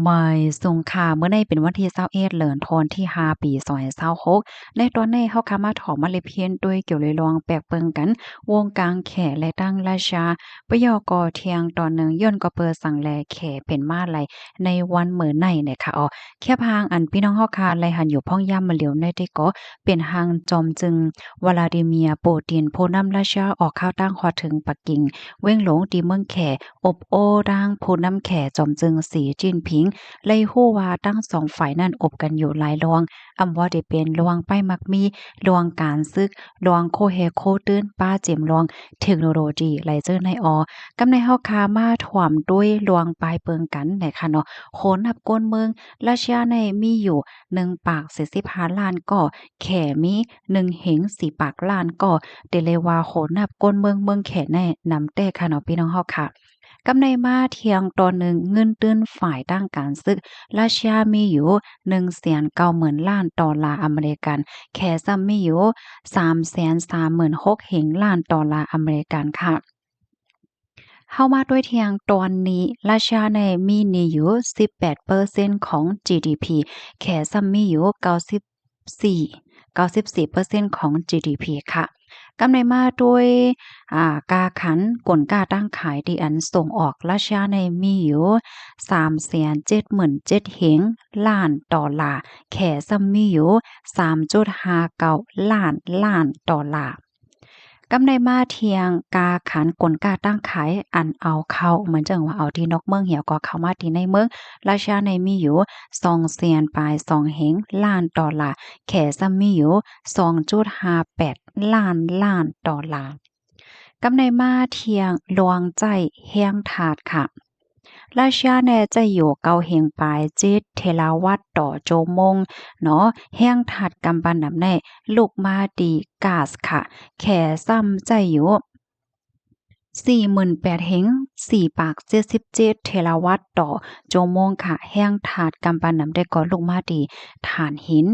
ไม่สงค่ะเมื่อในเป็นวันที่21เหลินธันวาคมที่5ปี2026ในตอนนี้เฮาค่ะมาถอมาเลยเพียนด้วยเกี่ยวเลยลองแปลกเปิงกันวงกลางแขและตั้งราชาปยกเทียงตอนหนึ่งย่นก็เปิดสั่งแลแขเป็นมาไหลในวันเหมือในเนี่ยค่ะแค่พางอันพี่น้องเฮาค่ะไลหันอยู่พ่องย่ำมาเหลียวในที่ก็เป็นหางจอมจึงวลาดิเมียร์ปูตินผู้นำราชาออกข้าวตั้งฮอดถึงปักกิ่งเว้งหลงที่เมืองแขอบโอ้ดังผู้นำแขจอมจึงสีจิ้นผิง เลยฮู้ว่าทั้งสองฝ่ายนั้นอบกันอยู่หลายรองอำว่าได้เป็นรวงไปมักมีรวงการซึกรวงโคเฮโคตื้นป้าเจียมรวงเทคโนโลยีไหลเจอในกำในเฮาคามาถ่วมด้วยรวงปลายเปิงกันไหนค่ะเนาะโขนนับก้นเมืองราชาในมีอยู่1ปาก45ล้านก่อแขมี1เหง4ปากล้านก่อเดเลยว่าโขนนับก้นเมืองแขแน่นำแต่ค่ะเนาะพี่น้องเฮาค่ะ กำในมาเทียงตอนหนึ่งเงินตื้นฝ่ายด้านการซึกราชามีอยู่190,000 ล้านดอลลาร์อเมริกันแขซัมมีอยู่336,000เหงล้านดอลลาร์อเมริกันค่ะเข้ามาด้วยเทียงตอนนี้ราชาในมีหนี่อยู่18%ของ GDP แขซัมมีอยู่94%ของ GDP ค่ะ กำไรมาด้วยกาขันกลกาตั้งขายที่อันส่งออกราชาในมีอยู่377,000เหงล้านดอลลาร์แขซัมมีอยู่3.59ล้านดอลลาร์กำไรมาเทียงกาขันกลกาตั้งขายอันเอาเข้าเหมือนจังว่าเอาที่นอกเมืองเหี่ยวก็เข้ามาที่ในเมืองราชาในมีอยู่200,000ปลาย2เหงล้านดอลลาร์แขซัมมีอยู่2.58ล้านดอลลาร์ กำในมาเทียงลวงใจแห้งถาดค่ะราชาแน่จะอยู่เกาเฮงปลายจิตเทลาวัดต่อโจมงเนาะแห้งถาดกำปันนำแน่ลูกมาดีกาสค่ะแข่ซ้ำใจอยู่48,000เฮง4ปาก77เทราวัตต์ต่อโจโมงค่ะแห้งถาดกำปันนำได้ก่อลูกมาดีฐานหิน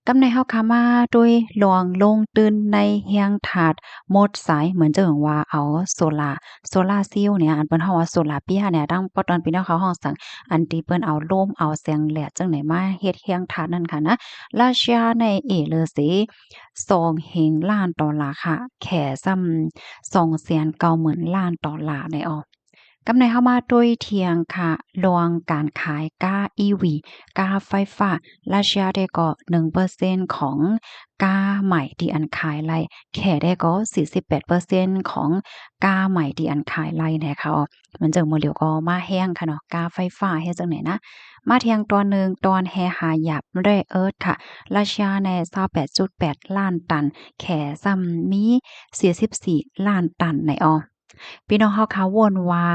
กำในเฮาคามาด้วยลวงลงตื่นในแห้งถาดหมดสายเหมือนจะเหิงว่าเอาโซลาร์เซลล์เนี่ยอันเปิ้นเฮาว่าโซลาร์เปียเนี่ยดังปอตอนพี่น้องเขาฮ้องสังอันที่เปิ้นเอาลมเอาแสงแลดจังไหนมาเฮ็ดแห้งถาดนั่นค่ะนะราชาในเอเลอสิ2เฮงล้านดอลลาร์ค่ะแข่ซ้ำ290,000 ล้านดอลลาร์ในกำในเข้ามาด้วยเทียงค่ะรวงการขายก้า EV ก้าไฟฟ้าราชาได้ก็1%ของก้าใหม่ที่อันขายไล่แค่ได้ก็48%ของก้าใหม่ที่อันขายไล่นะคะมันจังมื้อเหลียวก็มาแห้งค่ะเนาะก้าไฟฟ้าเฮ็ดจังไหนนะมาเทียงตอนหนึ่งตอนแฮหาหยับแร่เอิร์ธค่ะราชาใน28.8ล้านตันแข่ซ้ำมี44ล้านตันในพี่น้องเฮาคะวนว่า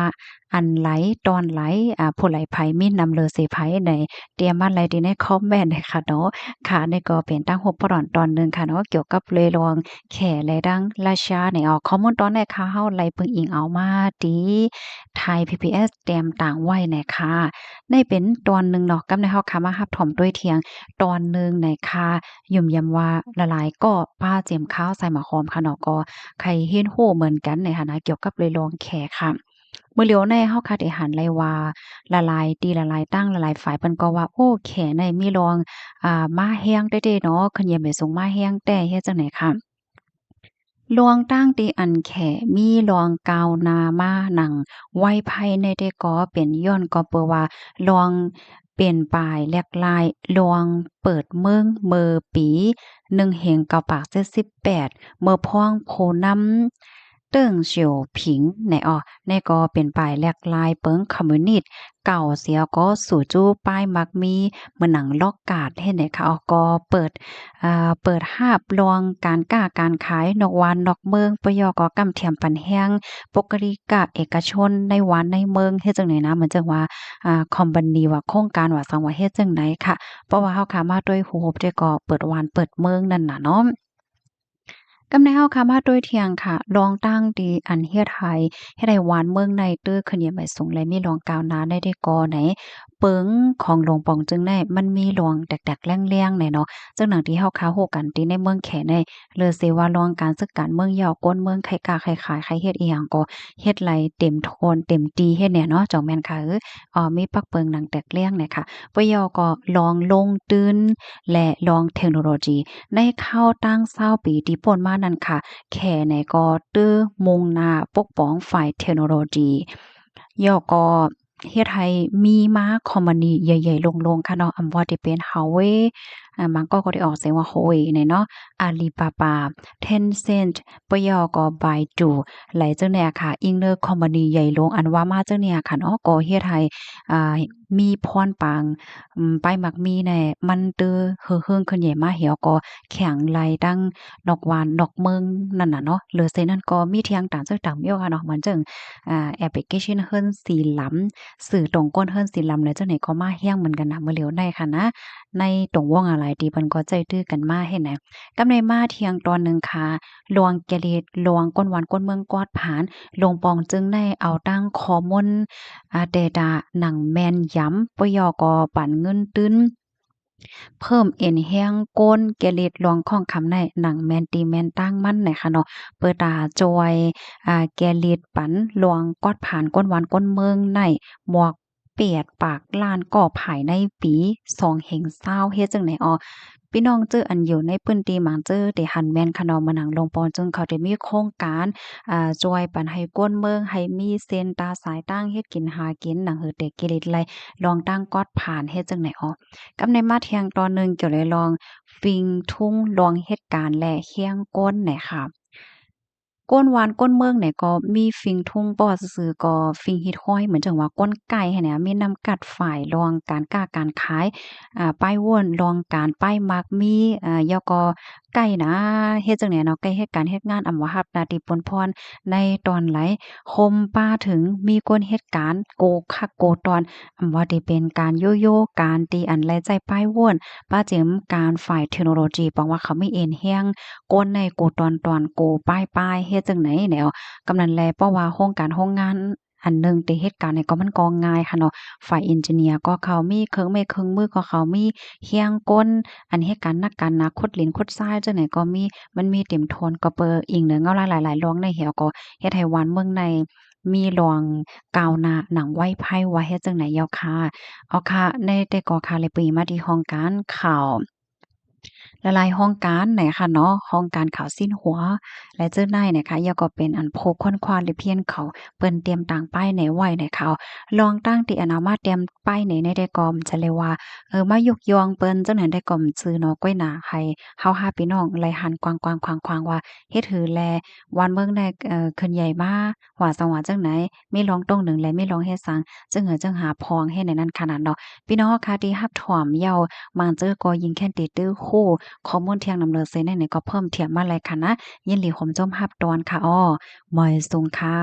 อันไหลตอนไหลผู้ไหลไผมีนำเลอเสไผในเตรียมมาไหลที่ในคอมเมนต์เลยค่ะเนาะค่ะนี่ก็เป็นตั้งหัวปร้อนตอนหนึ่งค่ะเนาะเกี่ยวกับเรลองแขและดังราชาในข้อมูลตอนไหนค่ะเฮาไหลเพิ่งอิงเอามาดีไทย PBS เตรียมต่างไว้ในค่ะในเป็นตอนหนึ่งเนาะกับในเฮาค่ะมารับถ่อมด้วยเทียงตอนหนึ่งในค่ะยุ่มยำว่าละลายก็ป้าเจียมข้าวใส่หมาหอมค่ะเนาะก็ใครเฮ็ดโหเหมือนกันในฐานะเกี่ยวกับเลยลองแขค่ะมื้อเหลียวในเฮาคาได้หันเลยว่าละลายตีละลายตั้งละลายฝ่ายเพิ่นก็ว่าโอ้แขในมีลองมาแฮงเด้ๆเนาะขึ้นเหยียมไปสูงมาแฮงแต่เฮ็ดจังได๋ค่ะลวงตั้งตีอันแขมีลองกาวนามาหนังไว้ภัยในได้ก็เป็นย้อนก็เปว่าลองเปลี่ยนปลายแลกลายลวงเปิดเมืองเมอปี1เหงเก้าปาก78เมื่อพ้องโพนำเติ้งเฉียวผิงในในก็เป็นปลายแลกลายเปิงคอมมิวนิสต์เก่าเสียก็สู่จู้ป้ายมักมีเหมือนหนังลอกกาดเฮ็ดให้เขาก็เปิดหาบลวงการก้าการขายนอกวานนอกเมืองปยก็กำเทียมปันแห้งปกติกะเอกชนในวานในเมืองเฮ็ดจังไดนะเหมือนจังว่าคอมพานีว่าโครงการว่าสังว่าเฮ็ดจังไดค่ะเพราะว่าเฮาขามาด้วยหูบได้ก็เปิดวานเปิดเมืองนั่นน่ะเนาะ กำในเฮาค่ะมาด้วยเทียงค่ะลองตั้งดีอันเฮ็ดให้ได้หวานเมืองในตื้อขึ้นเหยียมไปสูงและมีรองกาวหนาได้ก่อไหน เปิงของหลวงปองจึงได้มันมีหลวงแตกๆแล้งๆแหน่เนาะจังหนังที่เฮาค้าโฮกันที่ในเมืองแขในเลยสิว่าลองการศึกการเมืองยาวก้นเมืองใครกล้าใครขายใครเฮ็ดอีหยังก็เฮ็ดไหลเต็มโทนเต็มตีเฮ็ดเนี่ยเนาะเจ้าแม่นค่ะมีปักเปิงหนังแตกเลี้ยงเนี่ยค่ะปยอก็ลองลงตื้นและลองเทคโนโลยีในเข้าตั้ง20ปีที่ผ่านมานั้นค่ะแค่ไหนก็ตื้อมุ่งหน้าปกป้องฝ่ายเทคโนโลยีย่อก็เฮ็ดให้มีม้าคอมมานีใหญ่ๆลงๆค่ะเนาะอำว่าที่เป็น Huawei มันก็ได้ออกเสียงว่า Huawei เนี่ยเนาะ Alibaba Tencent ปยอก็ Baidu ไหลจังเนี่ยค่ะอิงเนอร์คอมพานีใหญ่ลงอันว่ามาจังเนี่ยค่ะเนาะก็เฮ็ดให้มีพรปางไปมักมีแน่มันเด้อเฮือๆขึ้นใหญ่มาเหี่ยวก็แข็งไหลดังดอกหวานดอกเมืองนั่นน่ะเนาะเหลือเซนั้นก็มีเที่ยงต่างจังต่างเมียวค่ะเนาะเหมือนจังแอปพลิเคชันเฮิรนสีหลำสื่อตรงก้นเฮิรนสีหลำแล้วจังไหนก็มาแฮ้งเหมือนกันนะมื้อเหลียวในค่ะนะในตรงวงอะไรที่เพิ่นก็ใจตื้อกันมาเฮ็ดไหนกำในมาเที่ยงตอนหนึ่งค่ะลวงแกเลดลวงก้นหวานก้นเมืองกอดผานลงปองจึงได้เอาตั้งข้อมูลdata หนังแม่นยำปยก็ปันเงินตื้นเพิ่มเอ็นแห้งก้นเกล็ดลวงของคำในหนังแม่นตีแม่นตั้งมั่นไหนค่ะเนาะเปิดตาจอยแกลิดปันลวงกอดผ่านก้นหวานก้นเมืองในหมวกเปียดปากล้านก่อภายในปี2เห็งเศร้าเฮ็ดจังไหนพี่น้องเจออันอยู่ในพื้นที่หมางเจอได้หันแม่นคะเนาะมาหนังลงปอนจึงเขาได้มีโครงการจอยปันให้ก้นเมืองให้มีเส้นตาสายตั้งเฮ็ดกินหากินหนังเฮ็ดแต่กิเลสไรลองตั้งกอดผ่านเฮ็ดจังไหนกำในมาเที่ยงตอนหนึ่งเกี่ยวเลยลองฟิงทุ่งลองเหตุการณ์และเคียงก้นไหนค่ะก้นวานก้นเมืองเนี่ยก็มีฟิงทุ่งบ่ซื่อๆก็ฟิงเฮ็ดห้อยเหมือนจังว่าก้นไก่หั้นน่ะมีนำกัดฝ่ายรองการค้าการขายป้ายว่นรองการป้ายมักมีแล้วก็ไก่นะเฮ็ดจังได๋เนาะไก่เฮ็ดการเฮ็ดงานอำว่ารับหน้าที่ปนพรในตอนไหลคมป้าถึงมีคนเฮ็ดการโกคักโกตอนอำว่าที่เป็นการโยโย่การตีอันแลใจป้ายว่นป้าเจิมการฝ่ายเทคโนโลยีบอกว่าเขามีเอ็นแฮง ก้นในโกตอนโกป้ายๆเฮ็ดจังไหนแนวกำนันแลเพราะว่าโครงการโรงงานอันหนึ่งที่เหตุการณ์เนี่ยก็มันก็ง่ายค่ะเนาะฝ่ายเอนจิเนียร์ก็เขามีเครื่องไม้เครื่องมือก็เขามีเฮียงก้นอันเหตุการณ์นักการนาขุดหลินขุดทรายจังไหนก็มีมันมีเต็มโทนก็เปออิงเหนือเงาหลายๆรองในเหี่ยวก็เฮ็ดให้วันเมืองในมีรองกาวหน้าหนังไว้ไพ่ว่าเฮ็ดจังไหนยอค่ะเอาค่ะในแต่ก็ค่ะเลยปีมาที่ห้องการข่าว ละลายห้องการไหนค่ะเนาะห้องการข่าวสิ้นหัวและเจ้านายเนี่ยค่ะยังก็เป็นอันโพกค่อนควานหรือเพี้ยนเขาเปิ้นเตรียมต่างป้ายไหนไว้ในเขาลองตั้งติอนามาเตรียมป้ายไหนในได้กอมจะเลยว่ามายกยองเปิ้นจังไหนได้กอมซื้อเนาะก้อยหน้าให้เฮาหาพี่น้องไหลหันกวางๆควางๆว่าเฮ็ดหือแลวันเมืองได้ขึ้นใหญ่มาว่าสังว่าจังไหนมีลองตรงหนึ่งและมีลองเฮ็ดสังจึงจังหาพองให้ในนั้นขนาดเนาะพี่น้องค่ะที่รับถ่อมเยาบางเจอก็ยิงแค่นติตื้อคู่ ข้อมูลเที่ยงนำเลยเซนไหนๆก็เพิ่มเทียมมาเลยค่ะนะยินหลีผมจมรับตอนค่ะอ้อมอยสุงค่ะ